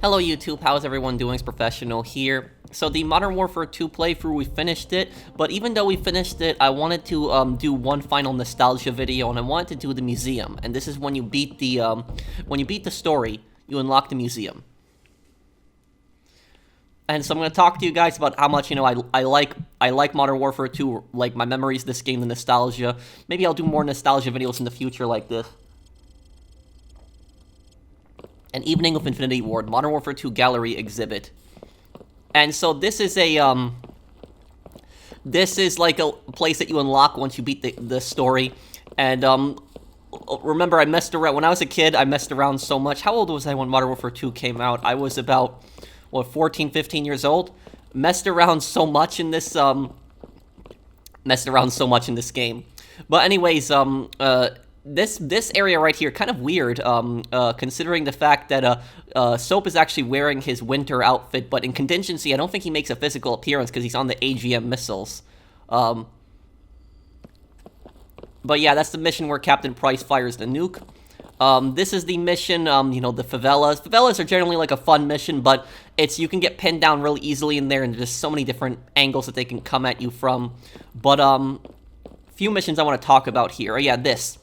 Hello YouTube, how's everyone doing? It's Professional here. So the Modern Warfare 2 playthrough, we finished it, but even though we finished it, I wanted to do one final nostalgia video, and I wanted to do the museum. And this is when you beat the story, you unlock the museum. And so I'm going to talk to you guys about how much, I like Modern Warfare 2, like my memories of this game, the nostalgia. Maybe I'll do more nostalgia videos in the future like this. An Evening with Infinity Ward, Modern Warfare 2 Gallery Exhibit. And so this is like a place that you unlock once you beat the story. And remember, I messed around when I was a kid. I messed around so much. How old was I when Modern Warfare 2 came out? I was about 14, 15 years old. Messed around so much in this game. But anyways, this area right here, kind of weird, considering the fact that Soap is actually wearing his winter outfit, but in contingency, I don't think he makes a physical appearance because he's on the AGM missiles. But yeah, that's the mission where Captain Price fires the nuke. This is the mission, the favelas. Favelas are generally like a fun mission, but you can get pinned down really easily in there, and there's so many different angles that they can come at you from. But, few missions I want to talk about here. Yeah, this.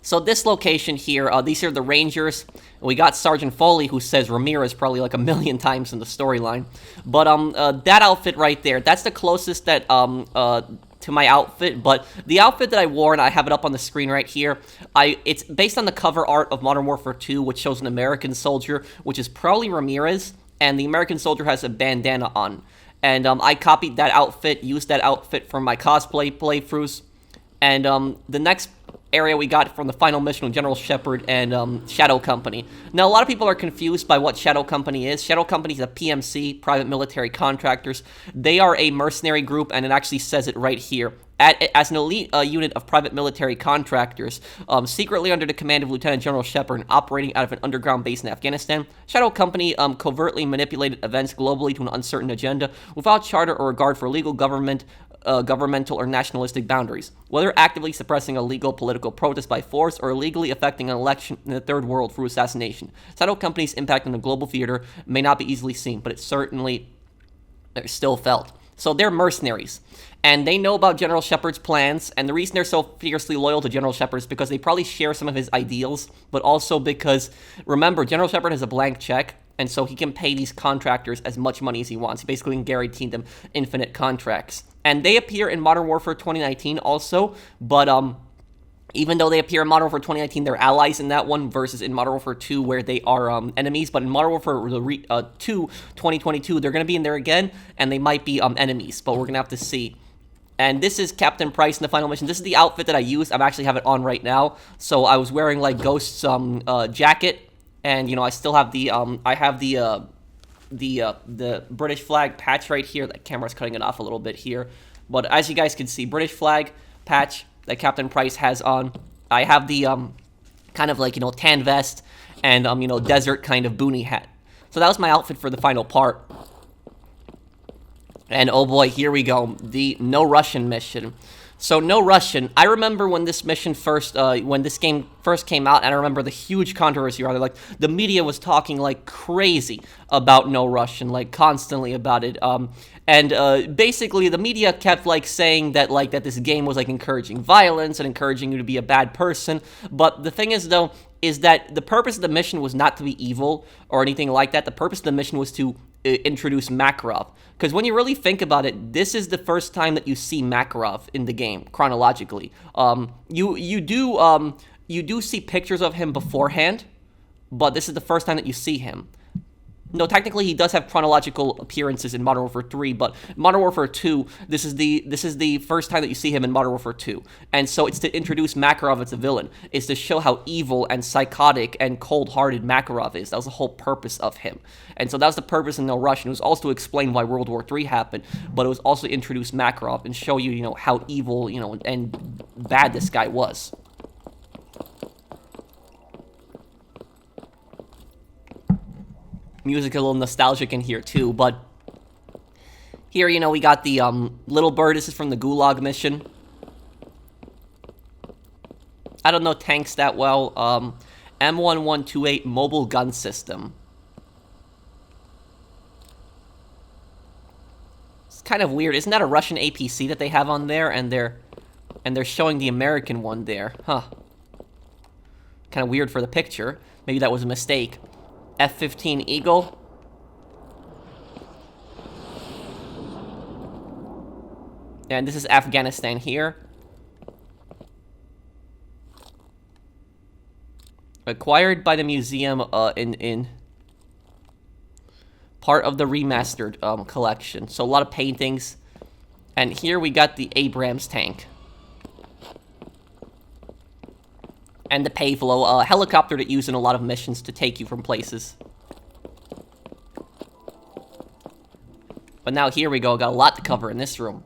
So this location here, these are the Rangers. We got Sergeant Foley, who says Ramirez probably like a million times in the storyline. But that outfit right there, that's the closest that to my outfit. But the outfit that I wore, and I have it up on the screen right here, it's based on the cover art of Modern Warfare 2, which shows an American soldier, which is probably Ramirez, and the American soldier has a bandana on. And I copied that outfit, used that outfit for my cosplay playthroughs. And the next area we got from the final mission with General Shepard and Shadow Company. Now, a lot of people are confused by what Shadow Company is. Shadow Company is a PMC, private military contractors. They are a mercenary group, and it actually says it right here. As an elite unit of private military contractors, secretly under the command of Lieutenant General Shepard and operating out of an underground base in Afghanistan, Shadow Company covertly manipulated events globally to an uncertain agenda without charter or regard for legal governmental or nationalistic boundaries, whether actively suppressing a legal political protest by force or illegally affecting an election in the third world through assassination. Shadow Company's impact on the global theater may not be easily seen, but it's certainly still felt. So they're mercenaries, and they know about General Shepard's plans, and the reason they're so fiercely loyal to General Shepard is because they probably share some of his ideals, but also because, remember, General Shepard has a blank check, and so he can pay these contractors as much money as he wants. He basically can guarantee them infinite contracts. And they appear in Modern Warfare 2019 also, but even though they appear in Modern Warfare 2019, they're allies in that one, versus in Modern Warfare 2 where they are enemies. But in Modern Warfare 2 2022, they're going to be in there again, and they might be enemies, but we're going to have to see. And this is Captain Price in the final mission. This is the outfit that I used. I actually have it on right now. So I was wearing like Ghost's jacket, and I still have the the British flag patch right here. That camera's cutting it off a little bit here, but as you guys can see, British flag patch that Captain Price has on. I have the kind of like tan vest and desert kind of boonie hat. So that was my outfit for the final part. And oh boy, here we go, the No Russian mission. So No Russian, I remember when this mission when this game first came out, and I remember the huge controversy around it. Like, the media was talking like crazy about No Russian, like constantly about it. And basically the media kept like saying that that this game was like encouraging violence and encouraging you to be a bad person. But the thing is though, is that the purpose of the mission was not to be evil or anything like that. The purpose of the mission was to introduce Makarov. Because when you really think about it, this is the first time that you see Makarov in the game, chronologically. You do see pictures of him beforehand, but this is the first time that you see him. No, technically he does have chronological appearances in Modern Warfare 3, but Modern Warfare 2, this is the first time that you see him in Modern Warfare 2. And so it's to introduce Makarov as a villain. It's to show how evil and psychotic and cold-hearted Makarov is. That was the whole purpose of him. And so that was the purpose in No Russian. It was also to explain why World War III happened, but it was also to introduce Makarov and show you, how evil, and bad this guy was. Music a little nostalgic in here too, but here, we got the Little Bird. This is from the Gulag mission. I don't know tanks that well. M1128 mobile gun system. kind of weird. Isn't that a Russian APC that they have on there? And they're showing the American one there. Huh. Kind of weird for the picture. Maybe that was a mistake. F-15 Eagle. And this is Afghanistan here. Acquired by the museum in part of the Remastered collection. So a lot of paintings. And here we got the Abrams tank. And the Pavlo, a helicopter that used in a lot of missions to take you from places. But now here we go, got a lot to cover in this room.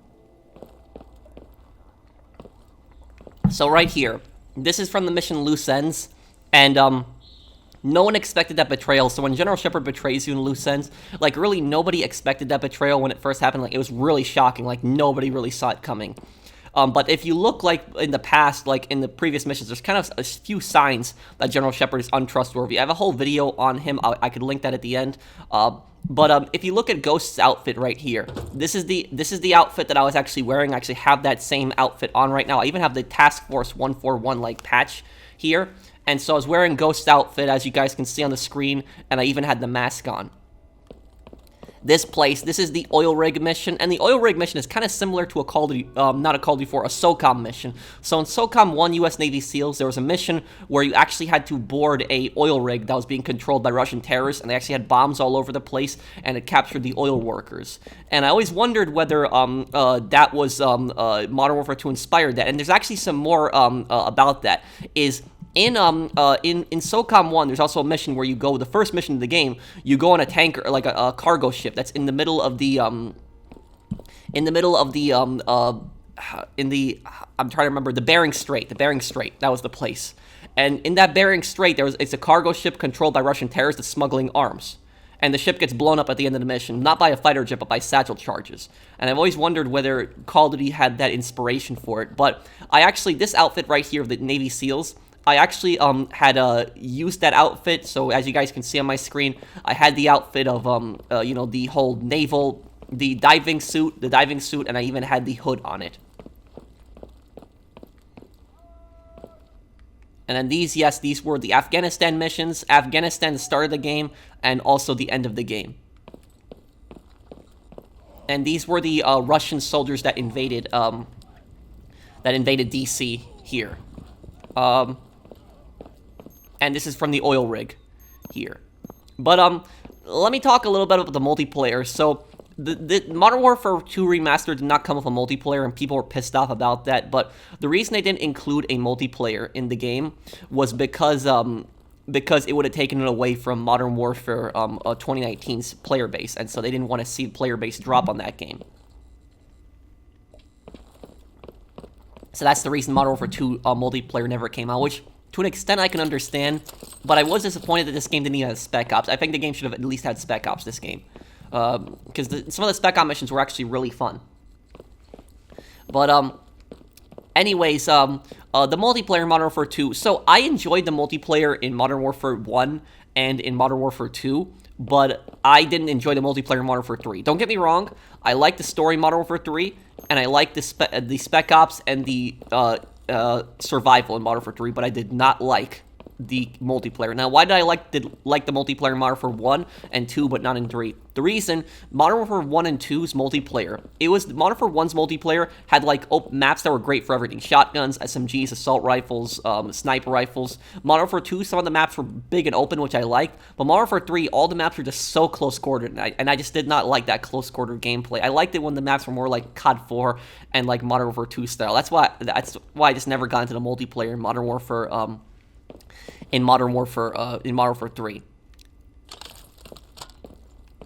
So right here, this is from the mission Loose Ends, and no one expected that betrayal. So when General Shepard betrays you in Loose Ends, like really nobody expected that betrayal when it first happened. Like it was really shocking, like nobody really saw it coming. But if you look like in the past, like in the previous missions, there's kind of a few signs that General Shepard is untrustworthy. I have a whole video on him. I could link that at the end. But if you look at Ghost's outfit right here, this is the outfit that I was actually wearing. I actually have that same outfit on right now. I even have the Task Force 141 like patch here. And so I was wearing Ghost's outfit, as you guys can see on the screen, and I even had the mask on. This is the oil rig mission, and the oil rig mission is kind of similar to a Call of Duty, not a Call of Duty 4, a SOCOM mission. So in SOCOM 1 U.S. Navy SEALs, there was a mission where you actually had to board a oil rig that was being controlled by Russian terrorists, and they actually had bombs all over the place, and it captured the oil workers. And I always wondered whether that was Modern Warfare 2 inspired that, and there's actually some more about that. In SOCOM 1, there's also a mission where you go, the first mission of the game, you go on a tanker, like a cargo ship that's in the middle of the, I'm trying to remember, the Bering Strait, that was the place. And in that Bering Strait, it's a cargo ship controlled by Russian terrorists that's smuggling arms. And the ship gets blown up at the end of the mission, not by a fighter jet, but by satchel charges. And I've always wondered whether Call of Duty had that inspiration for it. But this outfit right here of the Navy SEALs, I actually had used that outfit. So as you guys can see on my screen, I had the outfit of the whole the diving suit, and I even had the hood on it. And then these were the Afghanistan missions. Afghanistan started the game and also the end of the game. And these were the Russian soldiers that invaded DC here. And this is from the oil rig here. But let me talk a little bit about the multiplayer. So the Modern Warfare 2 Remastered did not come with a multiplayer, and people were pissed off about that. But the reason they didn't include a multiplayer in the game was because it would have taken it away from Modern Warfare 2019's player base, and so they didn't want to see the player base drop on that game. So that's the reason Modern Warfare 2 multiplayer never came out, which to an extent I can understand, but I was disappointed that this game didn't even have Spec Ops. I think the game should have at least had Spec Ops this game, because some of the Spec Ops missions were actually really fun. But anyways, the multiplayer in Modern Warfare 2. So I enjoyed the multiplayer in Modern Warfare 1 and in Modern Warfare 2, but I didn't enjoy the multiplayer in Modern Warfare 3. Don't get me wrong, I like the story in Modern Warfare 3, and I like the Spec Ops and the survival in Modern Warfare 3, but I did not like the multiplayer. Now, why did I like the multiplayer in Modern Warfare 1 and 2, but not in 3? The reason, Modern Warfare 1 and 2's multiplayer, Modern Warfare 1's multiplayer had like maps that were great for everything. Shotguns, SMGs, assault rifles, sniper rifles. Modern Warfare 2, some of the maps were big and open, which I liked, but Modern Warfare 3, all the maps were just so close-quartered, and I just did not like that close-quartered gameplay. I liked it when the maps were more like COD 4 and like Modern Warfare 2 style. That's why I just never got into the multiplayer in Modern Warfare, in Modern Warfare 3.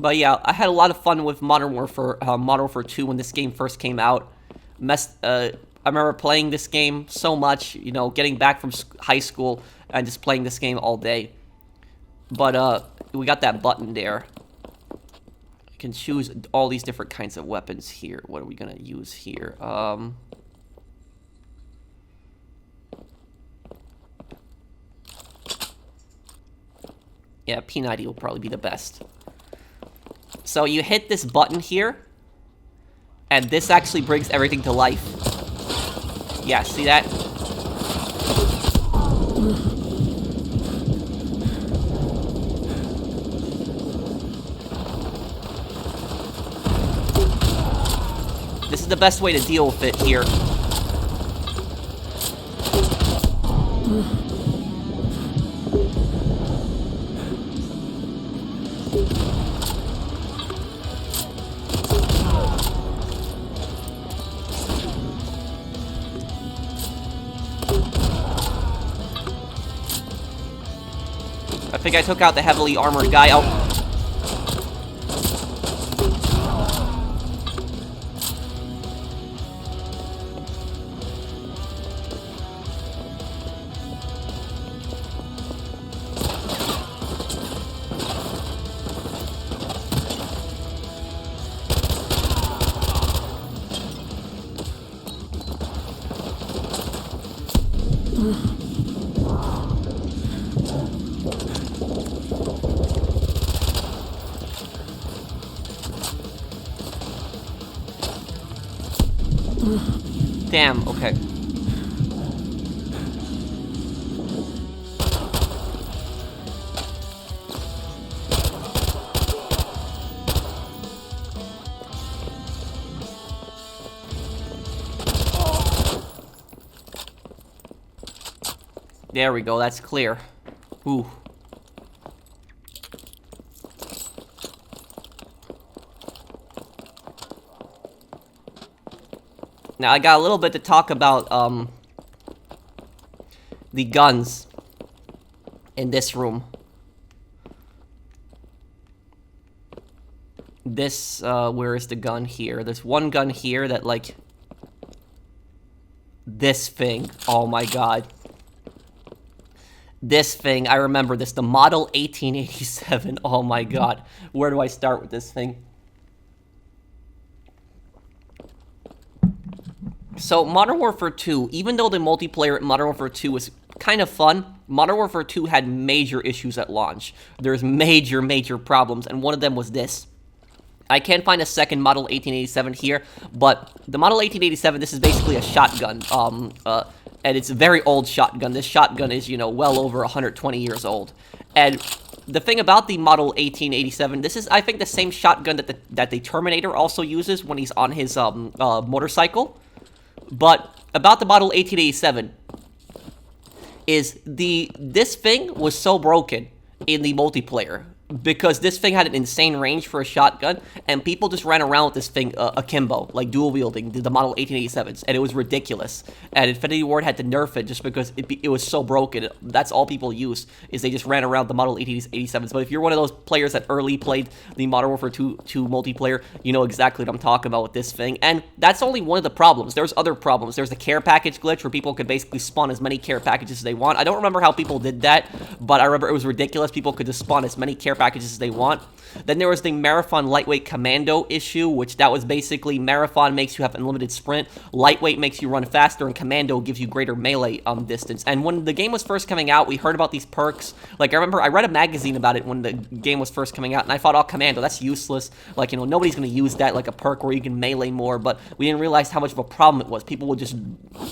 But yeah, I had a lot of fun with Modern Warfare 2 when this game first came out. I remember playing this game so much, getting back from high school and just playing this game all day. But we got that button there. I can choose all these different kinds of weapons here. What are we gonna use here? Yeah, P90 will probably be the best. So you hit this button here, And this actually brings everything to life. Yeah, see that? This is the best way to deal with it here. I think I took out the heavily armored guy. Oh. Damn, okay. There we go, that's clear. Ooh. Now, I got a little bit to talk about, the guns in this room. This, where is the gun here? There's one gun here that, like... This thing. Oh my god. This thing, I remember this. The Model 1887. Oh my god. Where do I start with this thing? So, Modern Warfare 2, even though the multiplayer at Modern Warfare 2 was kind of fun, Modern Warfare 2 had major issues at launch. There's major problems, and one of them was this. I can't find a second Model 1887 here, but the Model 1887, this is basically a shotgun, and it's a very old shotgun. This shotgun is, you know, well over 120 years old. And the thing about the Model 1887, this is, I think, the same shotgun that the Terminator also uses when he's on his motorcycle. But about the Model 1887 is this thing was so broken in the multiplayer because this thing had an insane range for a shotgun, and people just ran around with this thing akimbo, like dual wielding the Model 1887s, and it was ridiculous. And Infinity Ward had to nerf it just because it was so broken. That's all people used, is they just ran around the Model 1887s. But if you're one of those players that early played the Modern Warfare 2 multiplayer, you know exactly what I'm talking about with this thing. And that's only one of the problems. There's other problems. There's the care package glitch where people could basically spawn as many care packages as they want. I don't remember how people did that, but I remember it was ridiculous. People could just spawn as many care packages as they want. Then there was the Marathon Lightweight Commando issue, which that was basically Marathon makes you have unlimited sprint, Lightweight makes you run faster, and Commando gives you greater melee distance. And when the game was first coming out, we heard about these perks. Like, I remember I read a magazine about it when the game was first coming out, and I thought, oh, Commando, that's useless. Like, you know, nobody's going to use that, like a perk where you can melee more, but we didn't realize how much of a problem it was. People would just,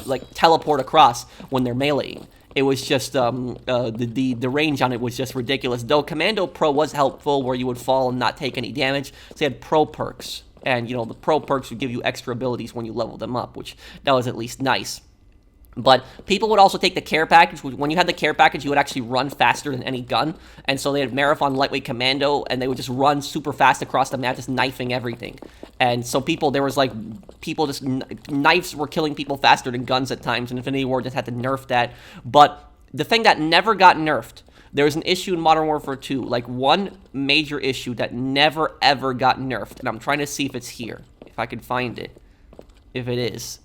like, teleport across when they're meleeing. It was just, the range on it was just ridiculous. Though Commando Pro was helpful, where you would fall and not take any damage. So they had pro perks. And, you know, the pro perks would give you extra abilities when you level them up, which that was at least nice. But people would also take the care package. When you had the care package, you would actually run faster than any gun. And so they had Marathon Lightweight Commando, and they would just run super fast across the map, just knifing everything. And so knives were killing people faster than guns at times, and Infinity Ward just had to nerf that. But the thing that never got nerfed, there was an issue in Modern Warfare 2, like one major issue that never ever got nerfed. And I'm trying to see if it's here, if I can find it, if it is.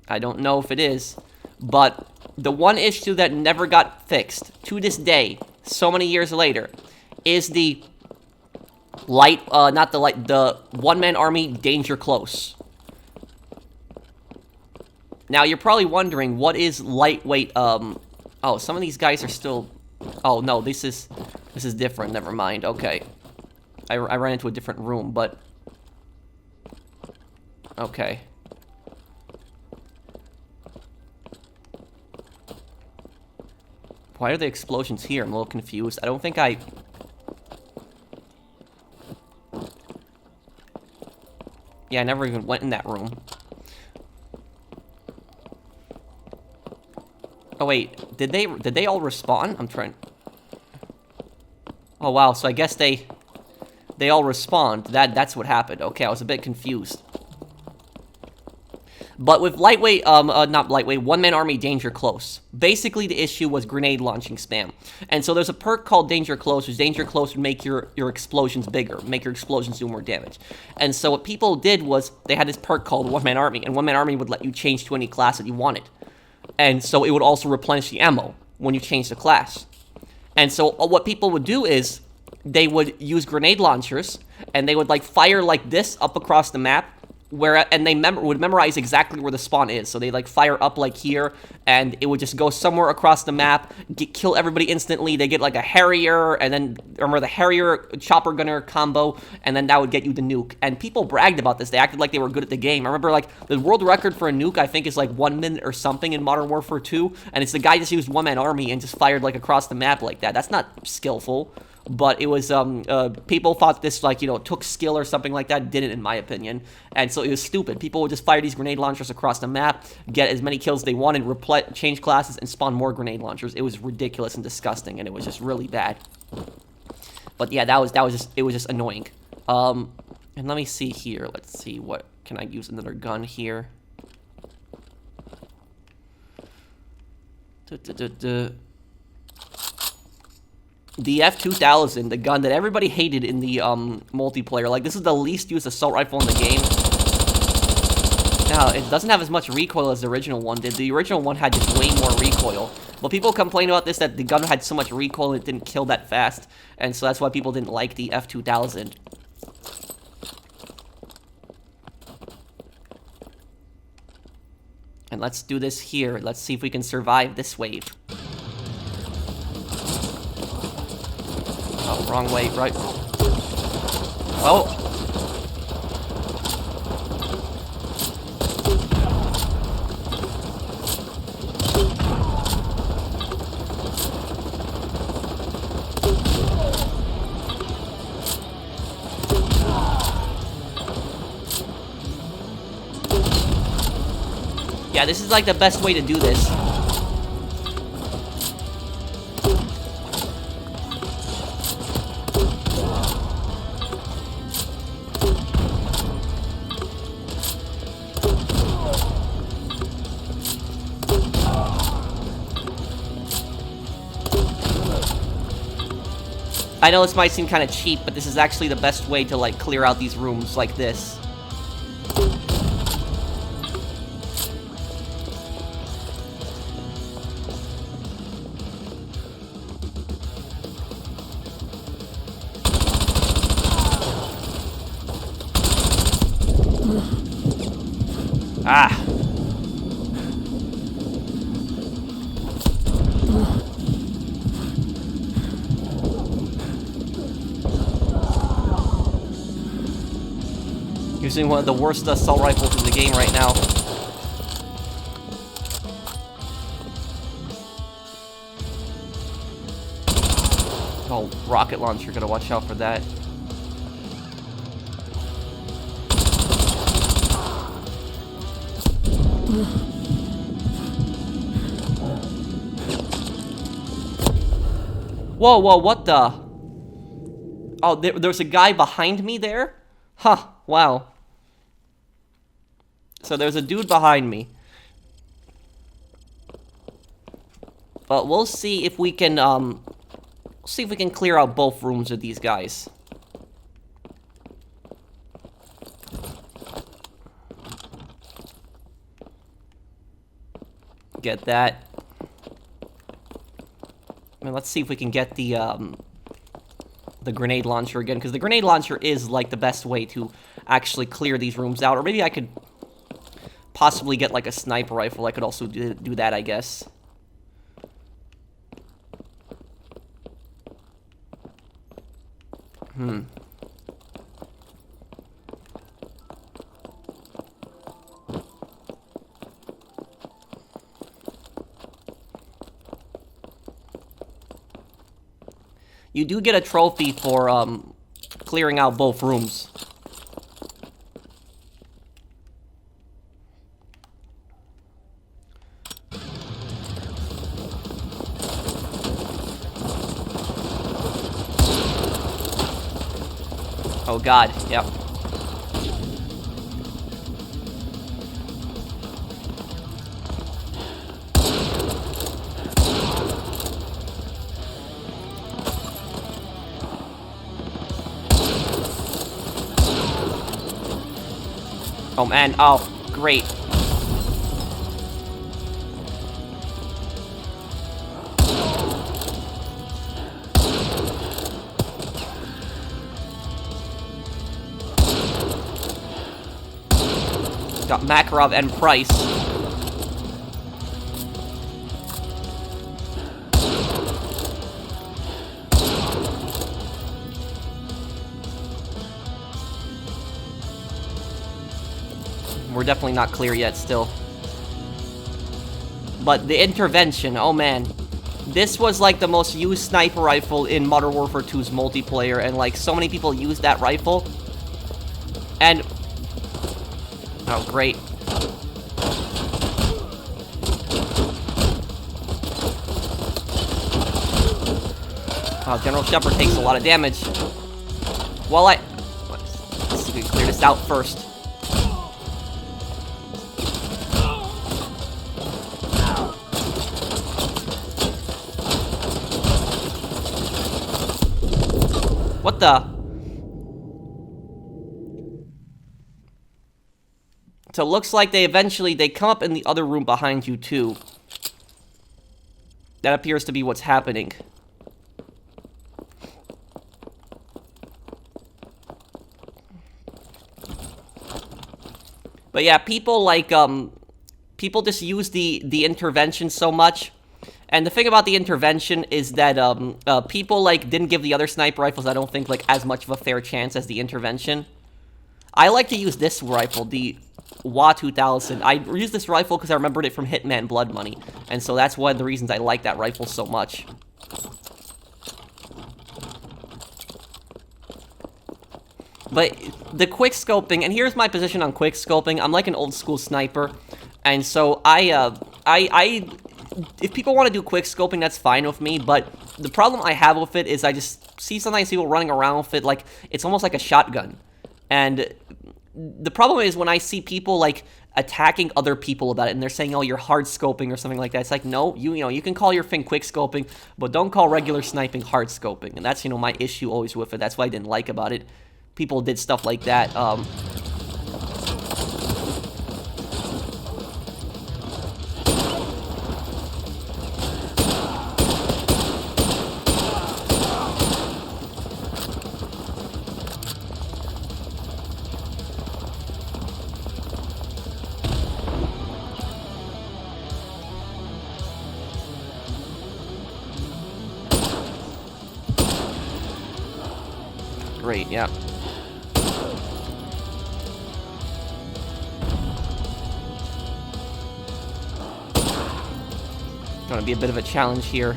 I don't know if it is, but the one issue that never got fixed to this day, so many years later, is the the one-man army danger close. Now, you're probably wondering, what is lightweight, oh, some of these guys are still, oh, no, this is different, never mind, okay. I ran into a different room, but Okay. Why are the explosions here? I'm a little confused. I don't think I... Yeah, I never even went in that room. Oh, wait. Did they all respawn? I'm trying... Oh, wow. So I guess they all respawned. That's what happened. Okay, I was a bit confused. But with lightweight, not lightweight, one-man army, danger close. Basically, the issue was grenade launching spam. And so there's a perk called danger close, which danger close would make your explosions bigger, make your explosions do more damage. And so what people did was, they had this perk called one-man army, and one-man army would let you change to any class that you wanted. And so it would also replenish the ammo when you change the class. And so what people would do is, they would use grenade launchers, and they would like fire like this up across the map, and they would memorize exactly where the spawn is. So they like fire up like here, and it would just go somewhere across the map, kill everybody instantly. They get like a Harrier, and then remember the Harrier chopper gunner combo, and then that would get you the nuke. And people bragged about this. They acted like they were good at the game. I remember like the world record for a nuke, I think, is like 1 minute or something in Modern Warfare 2, and it's the guy just used one-man army and just fired like across the map like that. That's not skillful. But it was, people thought this, like, you know, took skill or something like that. Didn't, in my opinion. And so it was stupid. People would just fire these grenade launchers across the map, get as many kills they wanted, change classes, and spawn more grenade launchers. It was ridiculous and disgusting, and it was just really bad. But yeah, it was just annoying. And let me see here. Let's see, what, can I use another gun here? The F2000, the gun that everybody hated in the multiplayer. Like, this is the least used assault rifle in the game. Now, it doesn't have as much recoil as the original one did. The original one had just way more recoil. But people complain about this, that the gun had so much recoil and it didn't kill that fast. And so that's why people didn't like the F2000. And let's do this here. Let's see if we can survive this wave. Oh, wrong way, right? Oh. Yeah, this is like the best way to do this. I know this might seem kind of cheap, but this is actually the best way to, like, clear out these rooms like this. Ah. Using one of the worst assault rifles in the game right now. Oh, rocket launcher, gotta watch out for that. Whoa, whoa, what the? Oh, there's a guy behind me there? Huh, wow. So there's a dude behind me. But we'll see if we can, clear out both rooms of these guys. Get that. I mean, let's see if we can get the grenade launcher again, because the grenade launcher is, like, the best way to actually clear these rooms out. Or maybe I could possibly get, like, a sniper rifle. I could also do that, I guess. You do get a trophy for clearing out both rooms. Oh god, yep. Oh man, oh, great. Got Makarov and Price. We're definitely not clear yet still. But the intervention, oh man. This was like the most used sniper rifle in Modern Warfare 2's multiplayer, and like so many people used that rifle. And oh, great. Oh, General Shepard takes a lot of damage. Well, let's see if we can clear this out first. What the? So it looks like they come up in the other room behind you too. That appears to be what's happening. But yeah, people like, people just use the intervention so much. And the thing about the intervention is that, people, like, didn't give the other sniper rifles, I don't think, like, as much of a fair chance as the intervention. I like to use this rifle, the WA-2000. I use this rifle because I remembered it from Hitman Blood Money. And so that's one of the reasons I like that rifle so much. But the quick-scoping, and here's my position on quick-scoping. I'm like an old-school sniper. And so if people want to do quick scoping, that's fine with me, but the problem I have with it is I just see sometimes people running around with it like it's almost like a shotgun. And the problem is when I see people like attacking other people about it and they're saying, oh, you're hard scoping or something like that. It's like, no, you know, you can call your thing quick scoping, but don't call regular sniping hard scoping. And that's, you know, my issue always with it. That's what I didn't like about it. People did stuff like that. Great, yeah. Gonna be a bit of a challenge here.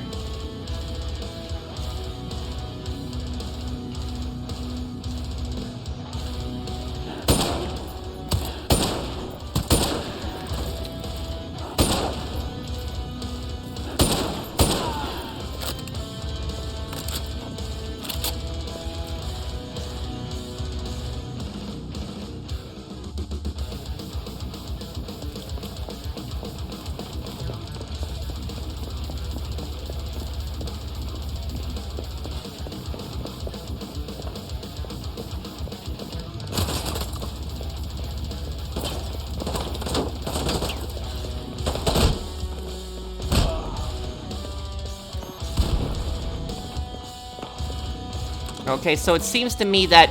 Okay, so it seems to me that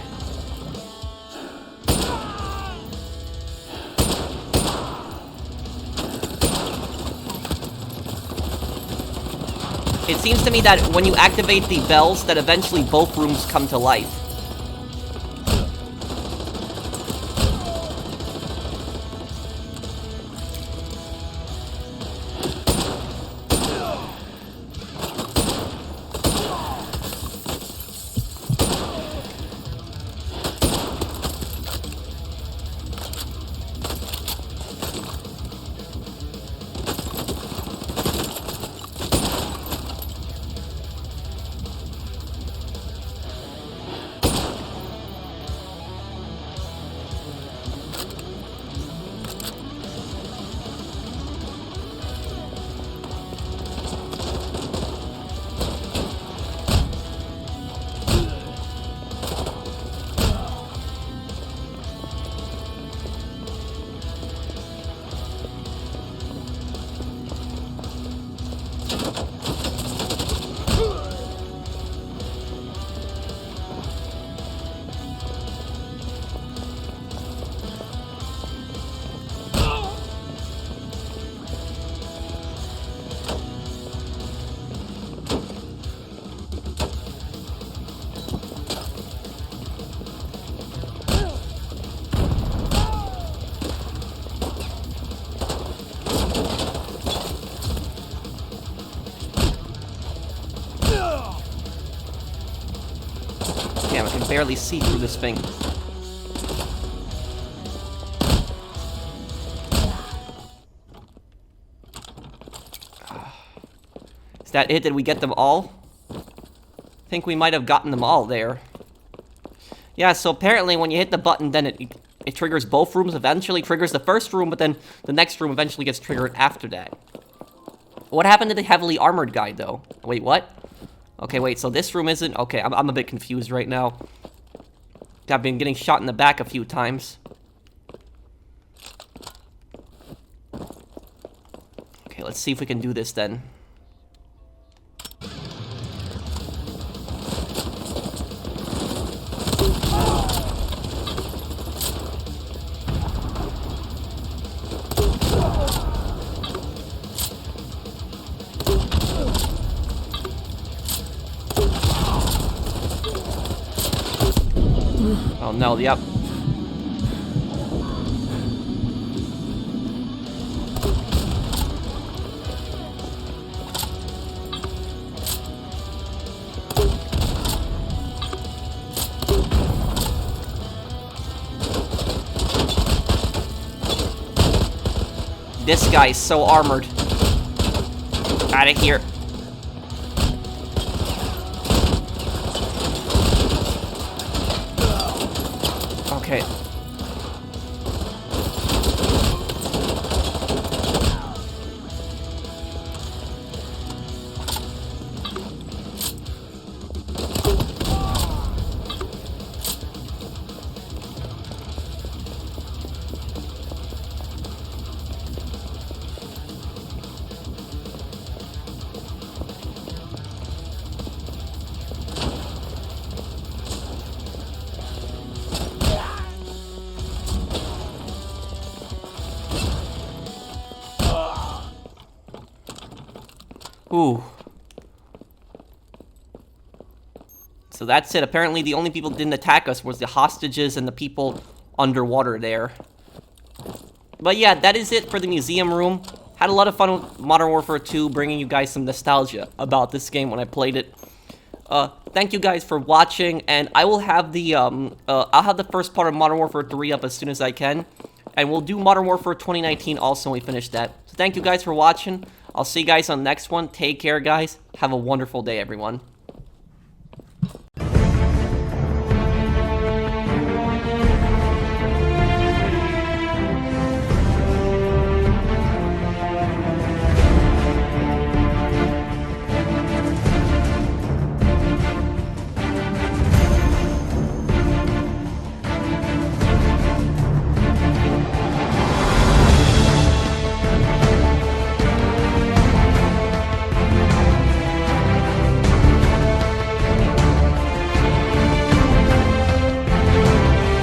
when you activate the bells, that eventually both rooms come to life. Damn, I can barely see through this thing. Is that it? Did we get them all? I think we might have gotten them all there. Yeah, so apparently when you hit the button, then it triggers both rooms. Eventually triggers the first room, but then the next room eventually gets triggered after that. What happened to the heavily armored guy, though? Wait, what? Okay, wait, so this room isn't... Okay, I'm a bit confused right now. I've been getting shot in the back a few times. Okay, let's see if we can do this then. Oh no, yep. This guy is so armored. Out of here. Okay. Ooh. So that's it. Apparently the only people that didn't attack us was the hostages and the people underwater there. But yeah, that is it for the museum room. Had a lot of fun with Modern Warfare 2, bringing you guys some nostalgia about this game when I played it. Thank you guys for watching, and I will have the, I'll have the first part of Modern Warfare 3 up as soon as I can. And we'll do Modern Warfare 2019 also when we finish that. So thank you guys for watching. I'll see you guys on the next one. Take care, guys. Have a wonderful day, everyone.